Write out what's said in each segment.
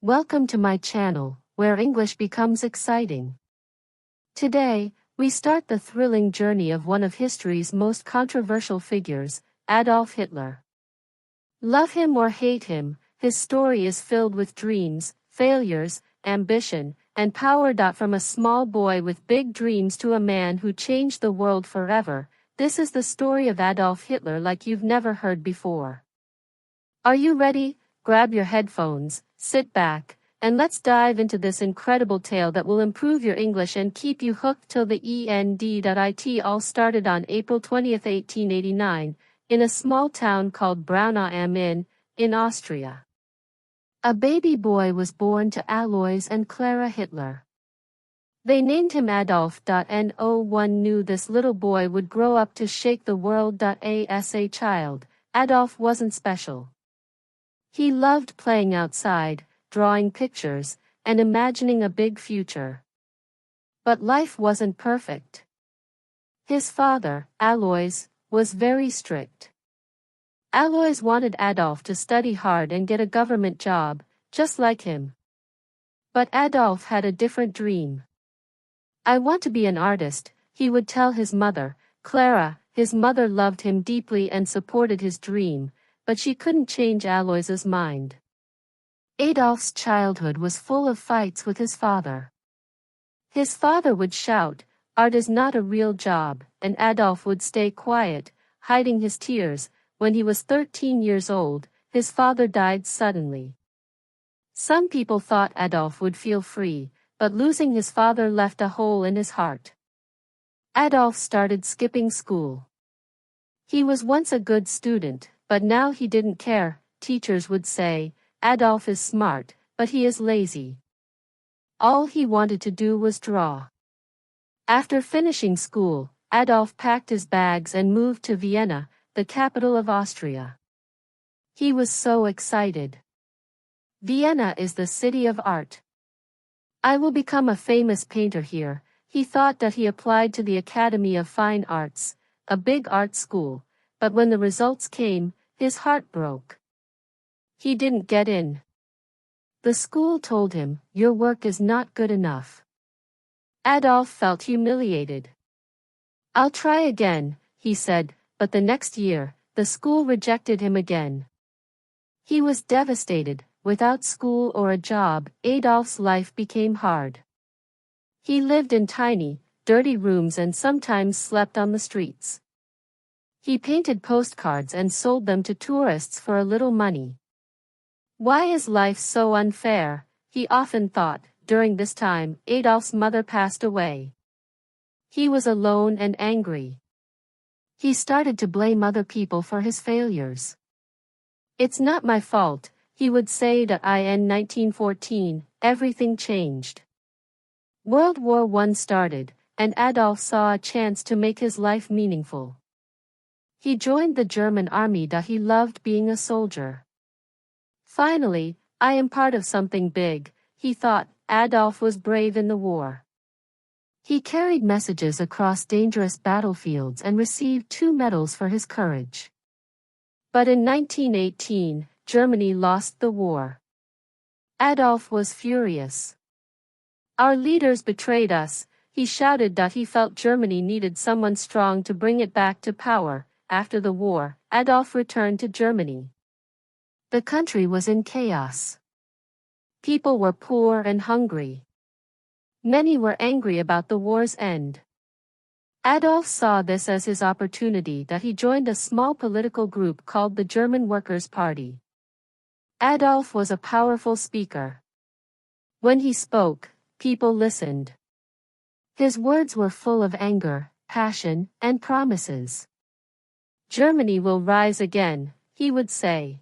Welcome to my channel, where English becomes exciting. Today, we start the thrilling journey of one of history's most controversial figures, Adolf Hitler. Love him or hate him, his story is filled with dreams, failures, ambition, and power. From a small boy with big dreams to a man who changed the world forever, this is the story of Adolf Hitler like you've never heard before. Are you ready? Grab your headphones, sit back, and let's dive into this incredible tale that will improve your English and keep you hooked till the end. It all started on April 20, 1889, in a small town called Braunau am Inn, in Austria. A baby boy was born to Alois and Clara Hitler. They named him Adolf. No one knew this little boy would grow up to shake the world. As a child, Adolf wasn't special. He loved playing outside, drawing pictures, and imagining a big future. But life wasn't perfect. His father, Alois, was very strict. Alois wanted Adolf to study hard and get a government job, just like him. But Adolf had a different dream. "I want to be an artist," he would tell his mother, Clara. His mother loved him deeply and supported his dream, but she couldn't change Alois's mind. Adolf's childhood was full of fights with his father. His father would shout, "Art is not a real job," and Adolf would stay quiet, hiding his tears. When he was 13 years old, his father died suddenly. Some people thought Adolf would feel free, but losing his father left a hole in his heart. Adolf started skipping school. He was once a good student, but now he didn't care. Teachers would say, "Adolf is smart, but he is lazy." All he wanted to do was draw. After finishing school, Adolf packed his bags and moved to Vienna, the capital of Austria. He was so excited. "Vienna is the city of art. I will become a famous painter here," he thought. He applied to the Academy of Fine Arts, a big art school, but when the results came, his heart broke. He didn't get in. The school told him, "Your work is not good enough." Adolf felt humiliated. "I'll try again," he said, but the next year, the school rejected him again. He was devastated. Without school or a job, Adolf's life became hard. He lived in tiny, dirty rooms and sometimes slept on the streets. He painted postcards and sold them to tourists for a little money. "Why is life so unfair?" he often thought. During this time, Adolf's mother passed away. He was alone and angry. He started to blame other people for his failures. "It's not my fault," he would say. In 1914, everything changed. World War I started, and Adolf saw a chance to make his life meaningful. He joined the German army. He loved being a soldier. "Finally, I am part of something big," he thought. Adolf was brave in the war. He carried messages across dangerous battlefields and received 2 medals for his courage. But in 1918, Germany lost the war. Adolf was furious. "Our leaders betrayed us," he shouted. He felt Germany needed someone strong to bring it back to power. After the war, Adolf returned to Germany. The country was in chaos. People were poor and hungry. Many were angry about the war's end. Adolf saw this as his opportunity. He joined a small political group called the German Workers' Party. Adolf was a powerful speaker. When he spoke, people listened. His words were full of anger, passion, and promises. "Germany will rise again," he would say.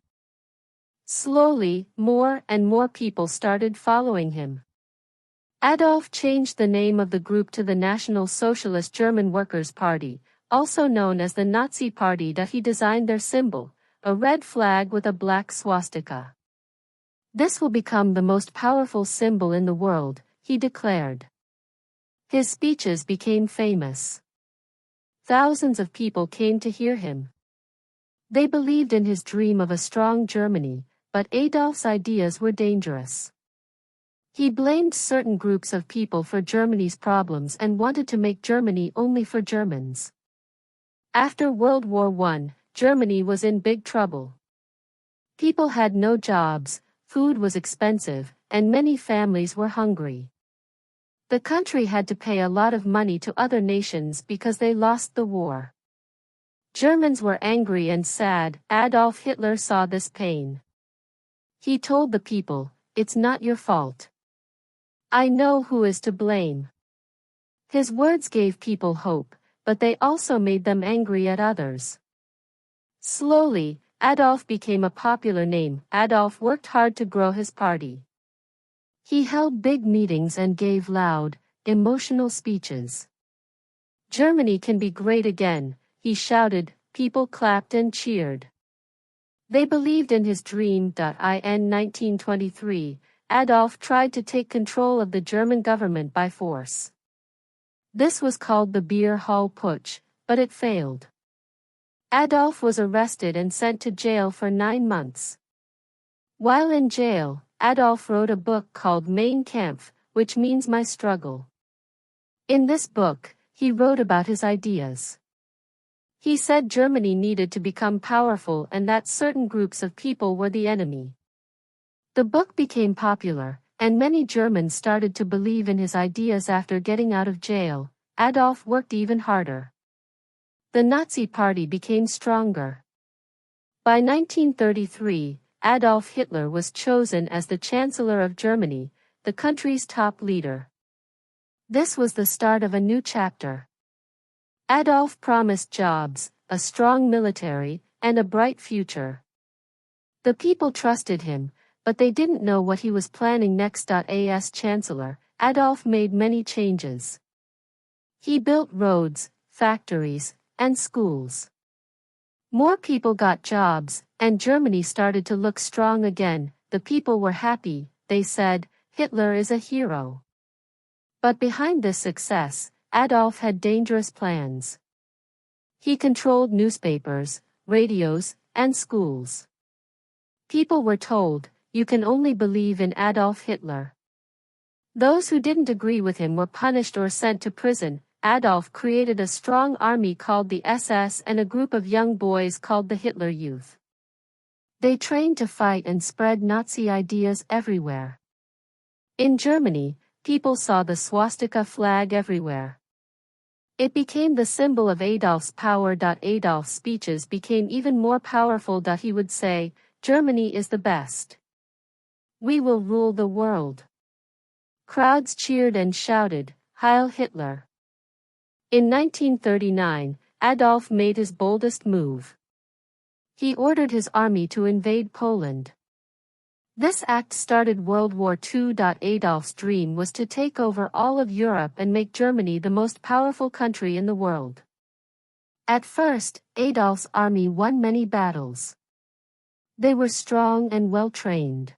Slowly, more and more people started following him. Adolf changed the name of the group to the National Socialist German Workers' Party, also known as the Nazi Party. He designed their symbol, a red flag with a black swastika. "This will become the most powerful symbol in the world," he declared. His speeches became famous. Thousands of people came to hear him. They believed in his dream of a strong Germany, but Adolf's ideas were dangerous. He blamed certain groups of people for Germany's problems and wanted to make Germany only for Germans. After World War I, Germany was in big trouble. People had no jobs, food was expensive, and many families were hungry. The country had to pay a lot of money to other nations because they lost the war. Germans were angry and sad. Adolf Hitler saw this pain. He told the people, "It's not your fault. I know who is to blame." His words gave people hope, but they also made them angry at others. Slowly, Adolf became a popular name. Adolf worked hard to grow his party. He held big meetings and gave loud, emotional speeches. "Germany can be great again," he shouted. People clapped and cheered. They believed in his dream. In 1923, Adolf tried to take control of the German government by force. This was called the Beer Hall Putsch, but it failed. Adolf was arrested and sent to jail for 9 months. While in jail, Adolf wrote a book called Mein Kampf, which means My Struggle. In this book, he wrote about his ideas. He said Germany needed to become powerful and that certain groups of people were the enemy. The book became popular, and many Germans started to believe in his ideas. After getting out of jail, Adolf worked even harder. The Nazi Party became stronger. By 1933, Adolf Hitler was chosen as the Chancellor of Germany, the country's top leader. This was the start of a new chapter. Adolf promised jobs, a strong military, and a bright future. The people trusted him, but they didn't know what he was planning next. As Chancellor, Adolf made many changes. He built roads, factories, and schools. More people got jobs, and Germany started to look strong again. The people were happy. They said, "Hitler is a hero." But behind this success, Adolf had dangerous plans. He controlled newspapers, radios, and schools. People were told, "You can only believe in Adolf Hitler." Those who didn't agree with him were punished or sent to prison. Adolf created a strong army called the SS and a group of young boys called the Hitler Youth. They trained to fight and spread Nazi ideas everywhere. In Germany, people saw the swastika flag everywhere. It became the symbol of Adolf's power. Adolf's speeches became even more powerful. He would say, "Germany is the best. We will rule the world." Crowds cheered and shouted, "Heil Hitler." In 1939, Adolf made his boldest move. He ordered his army to invade Poland. This act started World War II. Adolf's dream was to take over all of Europe and make Germany the most powerful country in the world. At first, Adolf's army won many battles. They were strong and well-trained.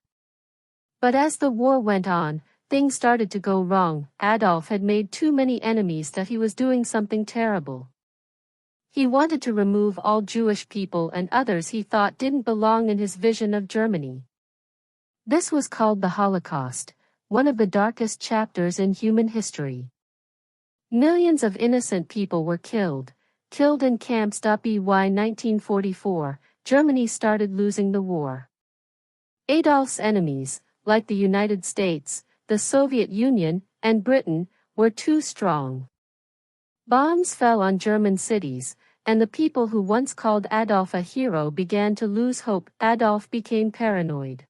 But as the war went on, things started to go wrong. Adolf had made too many enemies. He was doing something terrible. He wanted to remove all Jewish people and others he thought didn't belong in his vision of Germany. This was called the Holocaust, one of the darkest chapters in human history. Millions of innocent people were killed in camps. By 1944, Germany started losing the war. Adolf's enemies, like the United States, the Soviet Union, and Britain, were too strong. Bombs fell on German cities, and the people who once called Adolf a hero began to lose hope. Adolf became paranoid.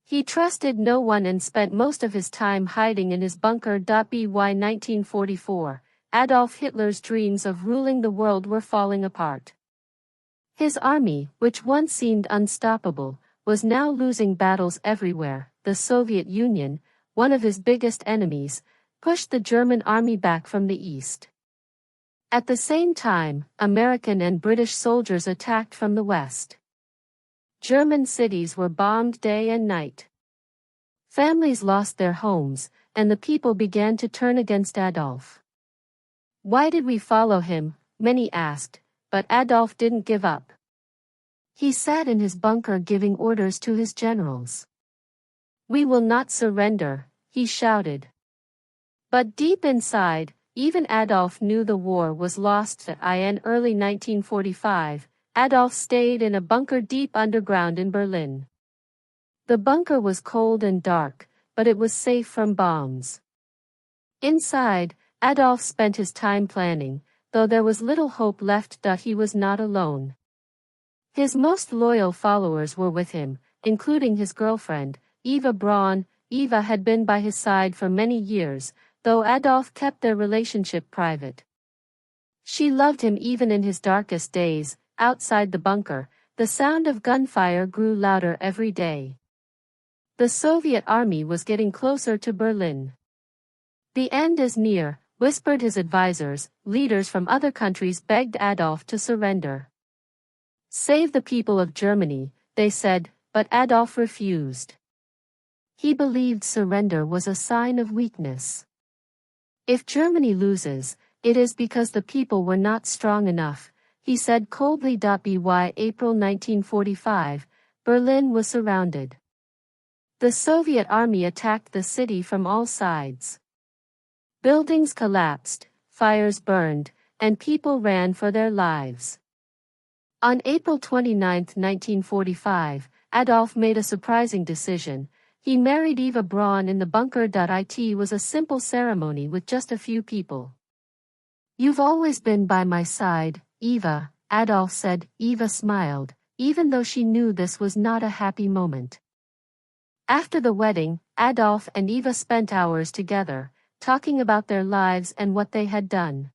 He trusted no one and spent most of his time hiding in his bunker. By 1944, Adolf Hitler's dreams of ruling the world were falling apart. His army, which once seemed unstoppable, was now losing battles everywhere. The Soviet Union, one of his biggest enemies, pushed the German army back from the east. At the same time, American and British soldiers attacked from the west. German cities were bombed day and night. Families lost their homes, and the people began to turn against Adolf. Why did we follow him? Many asked, but Adolf didn't give up. He sat in his bunker giving orders to his generals. "We will not surrender," he shouted. But deep inside, even Adolf knew the war was lost. In early 1945, Adolf stayed in a bunker deep underground in Berlin. The bunker was cold and dark, but it was safe from bombs. Inside, Adolf spent his time planning, though there was little hope left that he was not alone. His most loyal followers were with him, including his girlfriend, Eva Braun. Eva had been by his side for many years, though Adolf kept their relationship private. She loved him even in his darkest days. Outside the bunker, the sound of gunfire grew louder every day. The Soviet army was getting closer to Berlin. "The end is near," whispered his advisors. Leaders from other countries begged Adolf to surrender. "Save the people of Germany," they said, but Adolf refused. He believed surrender was a sign of weakness. "If Germany loses, it is because the people were not strong enough," he said coldly. By April 1945, Berlin was surrounded. The Soviet army attacked the city from all sides. Buildings collapsed, fires burned, and people ran for their lives. On April 29, 1945, Adolf made a surprising decision. He married Eva Braun in the bunker. It was a simple ceremony with just a few people. "You've always been by my side, Eva," Adolf said. Eva smiled, even though she knew this was not a happy moment. After the wedding, Adolf and Eva spent hours together, talking about their lives and what they had done.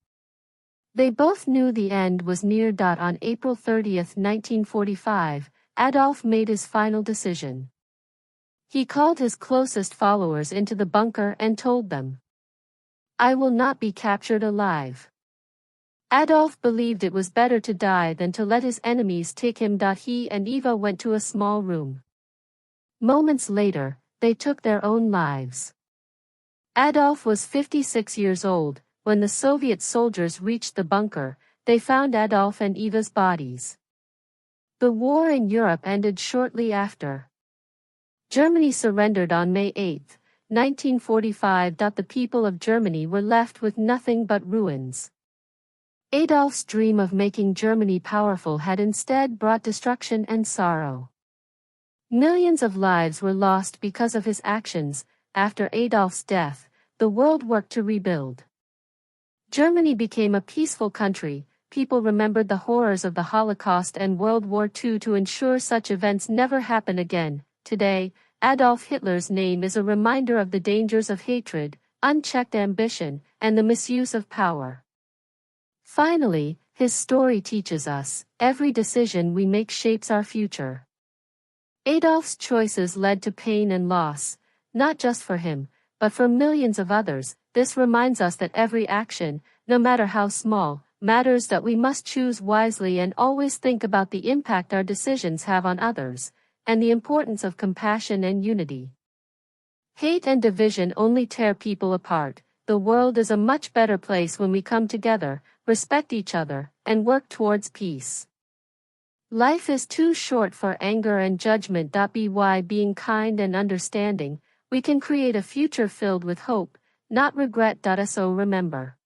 They both knew the end was near. On April 30, 1945, Adolf made his final decision. He called his closest followers into the bunker and told them, "I will not be captured alive." Adolf believed it was better to die than to let his enemies take him. He and Eva went to a small room. Moments later, they took their own lives. Adolf was 56 years old. When the Soviet soldiers reached the bunker, they found Adolf and Eva's bodies. The war in Europe ended shortly after. Germany surrendered on May 8, 1945. The people of Germany were left with nothing but ruins. Adolf's dream of making Germany powerful had instead brought destruction and sorrow. Millions of lives were lost because of his actions. After Adolf's death, the world worked to rebuild. Germany became a peaceful country. People remembered the horrors of the Holocaust and World War II to ensure such events never happen again. Today, Adolf Hitler's name is a reminder of the dangers of hatred, unchecked ambition, and the misuse of power. Finally, his story teaches us, every decision we make shapes our future. Adolf's choices led to pain and loss, not just for him, but for millions of others. This reminds us that every action, no matter how small, matters. That we must choose wisely and always think about the impact our decisions have on others, and the importance of compassion and unity. Hate and division only tear people apart. The world is a much better place when we come together, respect each other, and work towards peace. Life is too short for anger and judgment. By being kind and understanding, we can create a future filled with hope, not regret. So remember.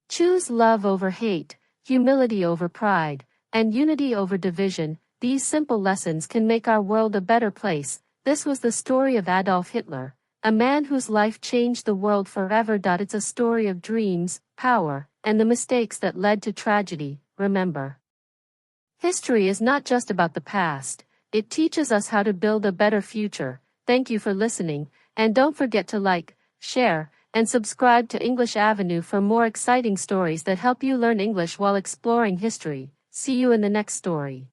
Choose love over hate, humility over pride, and unity over division. These simple lessons can make our world a better place. This was the story of Adolf Hitler, a man whose life changed the world forever. It's a story of dreams, power, and the mistakes that led to tragedy. Remember. History is not just about the past, it teaches us how to build a better future. Thank you for listening, and don't forget to like, share, and subscribe to English Avenue for more exciting stories that help you learn English while exploring history. See you in the next story.